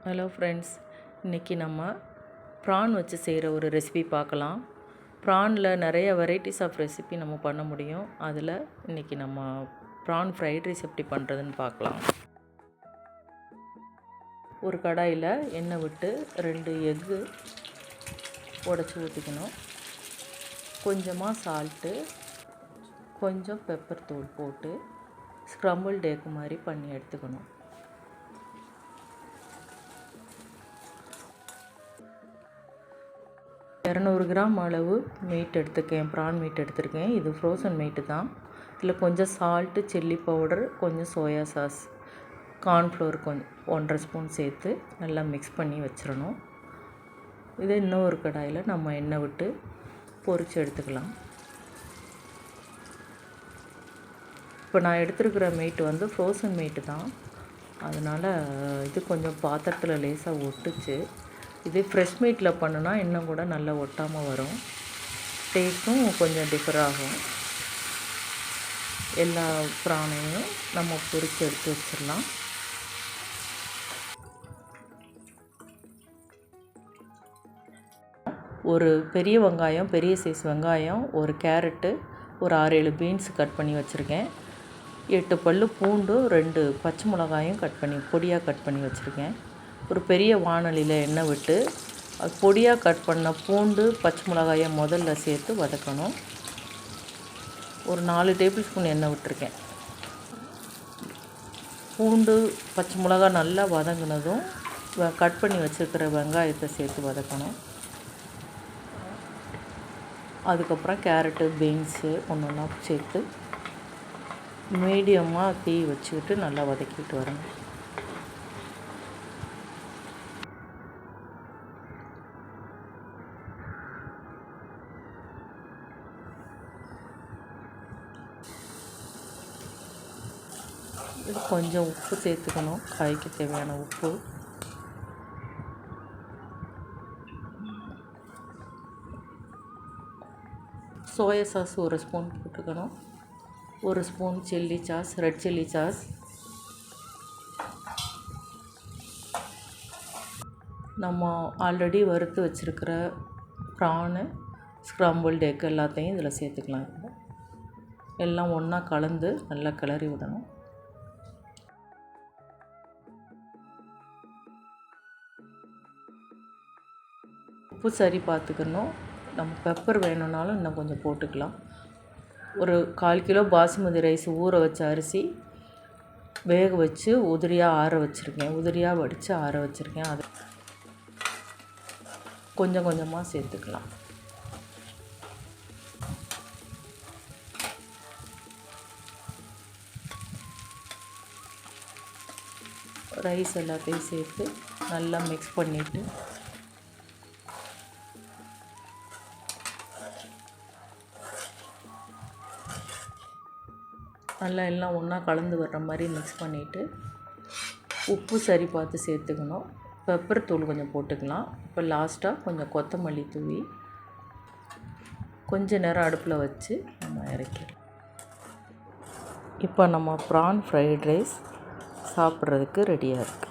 Hello friends, இன்றைக்கி நம்ம PRAN வச்சு செய்கிற ஒரு ரெசிபி பார்க்கலாம். ப்ரானில் நிறைய வெரைட்டிஸ் ஆஃப் ரெசிபி நம்ம பண்ண முடியும். அதில் இன்றைக்கி நம்ம ப்ரான் ஃப்ரைட் ரைஸ் எப்படி பண்ணுறதுன்னு பார்க்கலாம். ஒரு கடாயில் எண்ணெய் விட்டு 2 எக்கு உடச்சி ஊற்றிக்கணும். கொஞ்சமாக சால்ட்டு, கொஞ்சம் பெப்பர் தூள் போட்டு ஸ்க்ரம்பிள்டு எக் மாதிரி பண்ணி எடுத்துக்கணும். இரநூறு கிராம் அளவு மீட் எடுத்துருக்கேன், ப்ரான் மீட் எடுத்திருக்கேன். இது ஃப்ரோசன் மீட்டு தான். இதில் கொஞ்சம் சால்ட்டு, சில்லி பவுடர், கொஞ்சம் சோயா சாஸ், கார்ன்ஃப்ளவர் கொஞ்சம் 1.5 ஸ்பூன் சேர்த்து நல்லா மிக்ஸ் பண்ணி வச்சிடணும். இதை இன்னொரு கடாயில் நம்ம எண்ணெய் விட்டு பொரித்து எடுத்துக்கலாம். இப்போ நான் எடுத்துருக்கிற மீட் வந்து ஃப்ரோசன் மீட்டு தான். அதனால் இது கொஞ்சம் பாத்திரத்தில் லேசாக ஒட்டுச்சு. இதே ஃப்ரெஷ் மீட்டில் பண்ணுனா இன்னும் கூட நல்லா ஒட்டாமல் வரும். டேஸ்ட்டும் கொஞ்சம் டிஃபர் ஆகும். எல்லா ப்ரானையும் நம்ம பொரித்து எடுத்து வச்சிடலாம். ஒரு பெரிய வெங்காயம், பெரிய சைஸ் வெங்காயம், ஒரு கேரட்டு, ஒரு 6-7 பீன்ஸ் கட் பண்ணி வச்சுருக்கேன். 8 பல் பூண்டு, 2 பச்சை மிளகாயும் பொடியாக கட் பண்ணி வச்சுருக்கேன். ஒரு பெரிய வாணலியில் எண்ணெய் விட்டு அது பொடியாக கட் பண்ண பூண்டு, பச்சை மிளகாயை முதல்ல சேர்த்து வதக்கணும். ஒரு 4 டேபிள் ஸ்பூன் எண்ணெய் விட்டுருக்கேன். பூண்டு, பச்சை மிளகா நல்லா வதங்கினதும் கட் பண்ணி வச்சுருக்கிற வெங்காயத்தை சேர்த்து வதக்கணும். அதுக்கப்புறம் கேரட்டு, பீன்ஸு ஒன்றா சேர்த்து மீடியமாக தீ வச்சுக்கிட்டு நல்லா வதக்கிட்டு வரணும். இது கொஞ்சம் உப்பு சேர்த்துக்கணும், காய்க்கு தேவையான உப்பு. சோயா சாஸ் 1 ஸ்பூன் போட்டுக்கணும். 1 spoon chilli sauce, red chilli sauce. நம்ம ஆல்ரெடி வறுத்து வச்சுருக்கிற ப்ரானு, ஸ்க்ரம்பிள்டு எக் எல்லாத்தையும் இதில் சேர்த்துக்கலாம். எல்லாம் ஒன்றா கலந்து நல்லா கிளறி விடணும். உப்பு சரி பார்த்துக்கணும். நம்ம பெப்பர் வேணும்னாலும் இன்னும் கொஞ்சம் போட்டுக்கலாம். ஒரு 1/4 கிலோ பாசுமதி ரைஸ் ஊற வச்ச அரிசி வேக வச்சு உதிரியாக ஆற வச்சுருக்கேன். உதிரியாக வடித்து ஆற வச்சுருக்கேன். அது கொஞ்சம் கொஞ்சமாக சேர்த்துக்கலாம். ரைஸ் எல்லாத்தையும் சேர்த்து நல்லா மிக்ஸ் பண்ணிவிட்டு நல்லா எல்லாம் ஒன்றா கலந்து வர்ற மாதிரி மிக்ஸ் பண்ணிவிட்டு உப்பு சரி பார்த்து சேர்த்துக்கணும். பெப்பர் தூள் கொஞ்சம் போட்டுக்கலாம். இப்போ லாஸ்ட்டாக கொஞ்சம் கொத்தமல்லி தூவி கொஞ்ச நேரம் அடுப்பில் வச்சு நம்ம இறக்கிடலாம். இப்போ நம்ம ப்ரான் ஃப்ரைட் ரைஸ் சாப்பிட்றதுக்கு ரெடியாக இருக்குது.